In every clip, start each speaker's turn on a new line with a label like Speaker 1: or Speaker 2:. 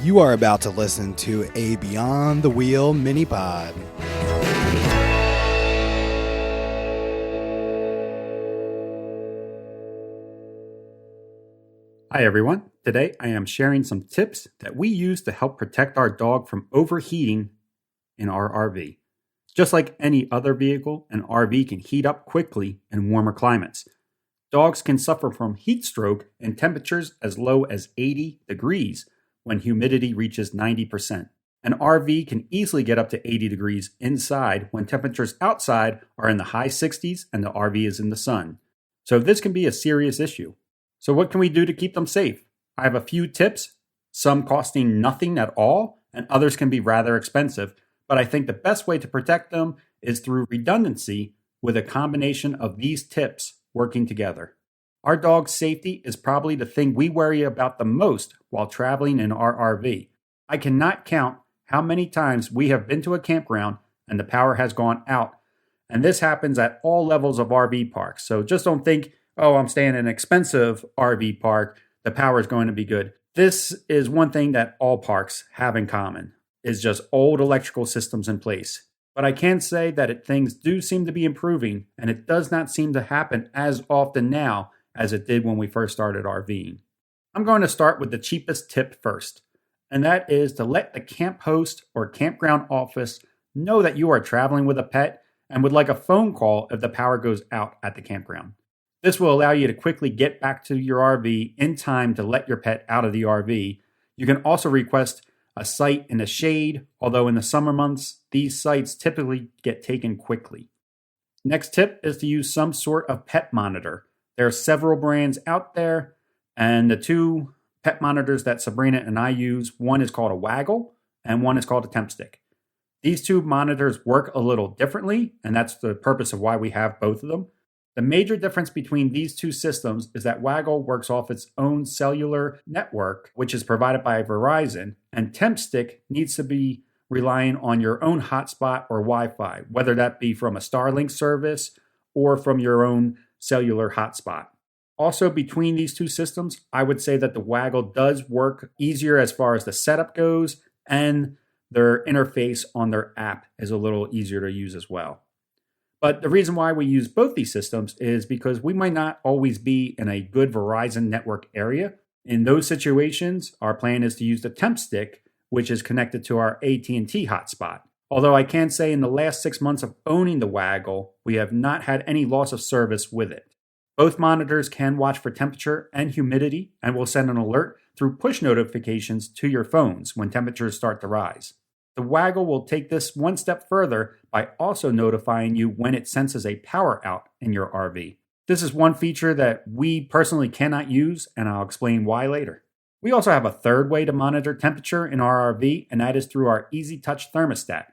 Speaker 1: You are about to listen to a Beyond the Wheel mini pod.
Speaker 2: Hi everyone. Today I am sharing some tips that we use to help protect our dog from overheating in our RV. Just like any other vehicle, an RV can heat up quickly in warmer climates. Dogs can suffer from heat stroke in temperatures as low as 80 degrees when humidity reaches 90%. An RV can easily get up to 80 degrees inside when temperatures outside are in the high 60s and the RV is in the sun. So this can be a serious issue. So what can we do to keep them safe? I have a few tips, some costing nothing at all, and others can be rather expensive, but I think the best way to protect them is through redundancy with a combination of these tips working together. Our dog's safety is probably the thing we worry about the most while traveling in our RV. I cannot count how many times we have been to a campground and the power has gone out, and this happens at all levels of RV parks. So just don't think, oh, I'm staying in an expensive RV park, the power is going to be good. This is one thing that all parks have in common, is just old electrical systems in place. But I can say that things do seem to be improving, and it does not seem to happen as often now as it did when we first started RVing. I'm going to start with the cheapest tip first, and that is to let the camp host or campground office know that you are traveling with a pet and would like a phone call if the power goes out at the campground. This will allow you to quickly get back to your RV in time to let your pet out of the RV. You can also request a site in the shade, although in the summer months, these sites typically get taken quickly. Next tip is to use some sort of pet monitor. There are several brands out there, and the two pet monitors that Sabrina and I use, one is called a Waggle and one is called a Temp Stick. These two monitors work a little differently, and that's the purpose of why we have both of them. The major difference between these two systems is that Waggle works off its own cellular network, which is provided by Verizon, and Temp Stick needs to be relying on your own hotspot or Wi-Fi, whether that be from a Starlink service or from your own cellular hotspot. Also, between these two systems, I would say that the Waggle does work easier as far as the setup goes, and their interface on their app is a little easier to use as well. But the reason why we use both these systems is because we might not always be in a good Verizon network area. In those situations, our plan is to use the Temp Stick, which is connected to our AT&T hotspot. Although I can say in the last 6 months of owning the Waggle, we have not had any loss of service with it. Both monitors can watch for temperature and humidity and will send an alert through push notifications to your phones when temperatures start to rise. The Waggle will take this one step further by also notifying you when it senses a power out in your RV. This is one feature that we personally cannot use, and I'll explain why later. We also have a third way to monitor temperature in our RV, and that is through our Easy Touch thermostat.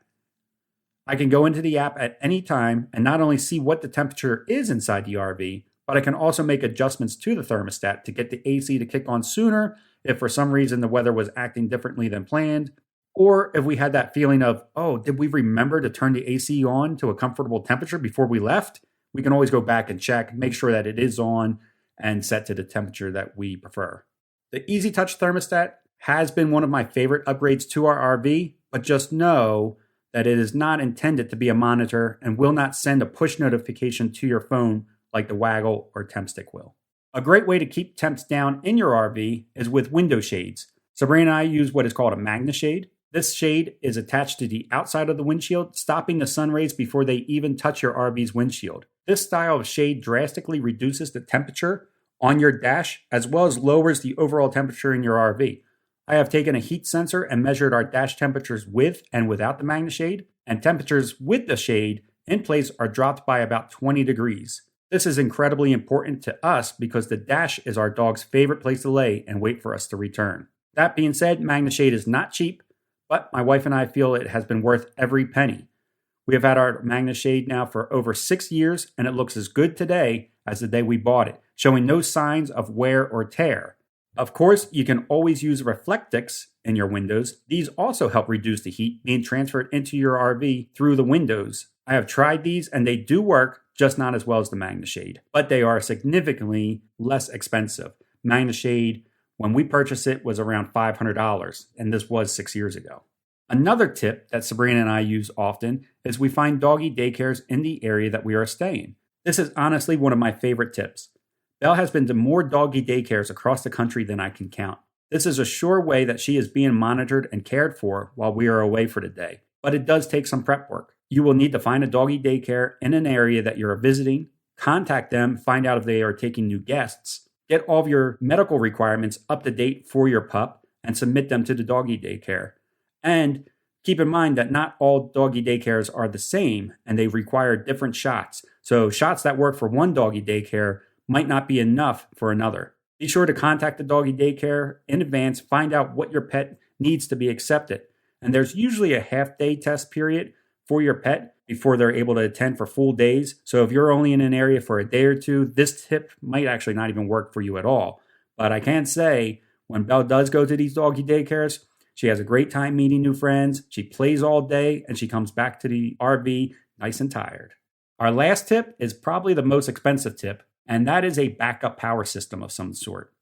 Speaker 2: I can go into the app at any time and not only see what the temperature is inside the RV, but I can also make adjustments to the thermostat to get the AC to kick on sooner if for some reason the weather was acting differently than planned. Or if we had that feeling of, oh, did we remember to turn the AC on to a comfortable temperature before we left? We can always go back and check, make sure that it is on and set to the temperature that we prefer. The Easy Touch thermostat has been one of my favorite upgrades to our RV, but just know that it is not intended to be a monitor and will not send a push notification to your phone like the Waggle or Temp Stick will. A great way to keep temps down in your RV is with window shades. Sabrina and I use what is called a Magna shade. This shade is attached to the outside of the windshield, stopping the sun rays before they even touch your RV's windshield. This style of shade drastically reduces the temperature on your dash as well as lowers the overall temperature in your RV. I have taken a heat sensor and measured our dash temperatures with and without the Magna shade, and temperatures with the shade in place are dropped by about 20 degrees. This is incredibly important to us because the dash is our dog's favorite place to lay and wait for us to return. That being said, Magna shade is not cheap, but my wife and I feel it has been worth every penny. We have had our Magna shade now for over 6 years, and it looks as good today as the day we bought it, showing no signs of wear or tear. Of course, you can always use reflectix in your windows. These also help reduce the heat being transferred into your RV through the windows. I have tried these, and they do work, just not as well as the Magna shade, but they are significantly less expensive. Magna shade When we purchased it was around $500, and this was 6 years ago. Another tip that Sabrina and I use often is we find doggy daycares in the area that we are staying. This is honestly one of my favorite tips. Belle has been to more doggy daycares across the country than I can count. This is a sure way that she is being monitored and cared for while we are away for the day, but it does take some prep work. You will need to find a doggy daycare in an area that you're visiting, contact them, find out if they are taking new guests, get all of your medical requirements up to date for your pup, and submit them to the doggy daycare. And keep in mind that not all doggy daycares are the same and they require different shots. So shots that work for one doggy daycare might not be enough for another. Be sure to contact the doggy daycare in advance, find out what your pet needs to be accepted. And there's usually a half-day test period for your pet before they're able to attend for full days. So if you're only in an area for a day or two, this tip might actually not even work for you at all. But I can say, when Belle does go to these doggy daycares, she has a great time meeting new friends, she plays all day, and she comes back to the RV nice and tired. Our last tip is probably the most expensive tip, and that is a backup power system of some sort.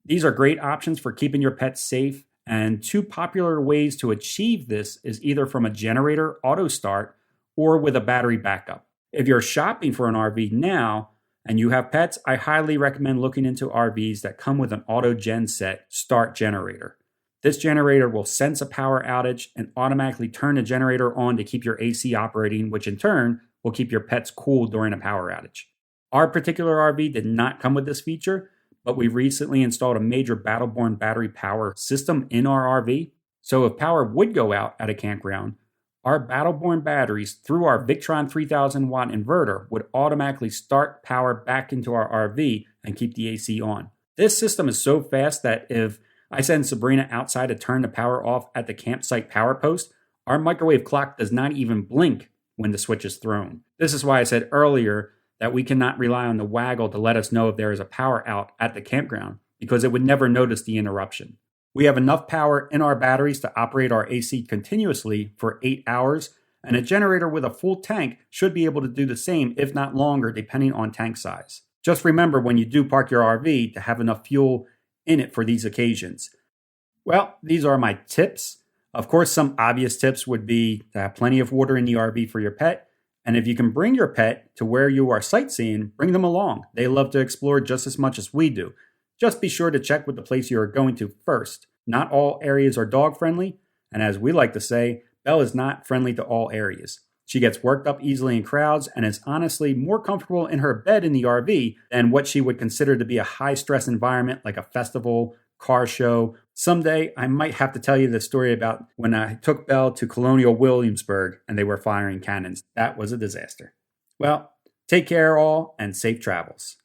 Speaker 2: These are great options for keeping your pets safe, and two popular ways to achieve this is either from a generator auto start or with a battery backup. If you're shopping for an RV now and you have pets, I highly recommend looking into RVs that come with an auto gen set start generator. This generator will sense a power outage and automatically turn the generator on to keep your AC operating, which in turn will keep your pets cool during a power outage. Our particular RV did not come with this feature, but we recently installed a major Battleborn battery power system in our RV. So if power would go out at a campground, our Battleborn batteries through our Victron 3000 watt inverter would automatically start power back into our RV and keep the AC on. This system is so fast that if I send Sabrina outside to turn the power off at the campsite power post, our microwave clock does not even blink when the switch is thrown. This is why I said earlier that we cannot rely on the waggle to let us know if there is a power out at the campground, because it would never notice the interruption. We have enough power in our batteries to operate our AC continuously for 8 hours, and a generator with a full tank should be able to do the same, if not longer, depending on tank size. Just remember when you do park your RV to have enough fuel in it for these occasions. Well, these are my tips. Of course, some obvious tips would be to have plenty of water in the RV for your pet. And if you can bring your pet to where you are sightseeing, bring them along. They love to explore just as much as we do. Just be sure to check with the place you are going to first. Not all areas are dog friendly. And as we like to say, Belle is not friendly to all areas. She gets worked up easily in crowds and is honestly more comfortable in her bed in the RV than what she would consider to be a high-stress environment like a festival, car show. Someday, I might have to tell you the story about when I took Belle to Colonial Williamsburg and they were firing cannons. That was a disaster. Well, take care all and safe travels.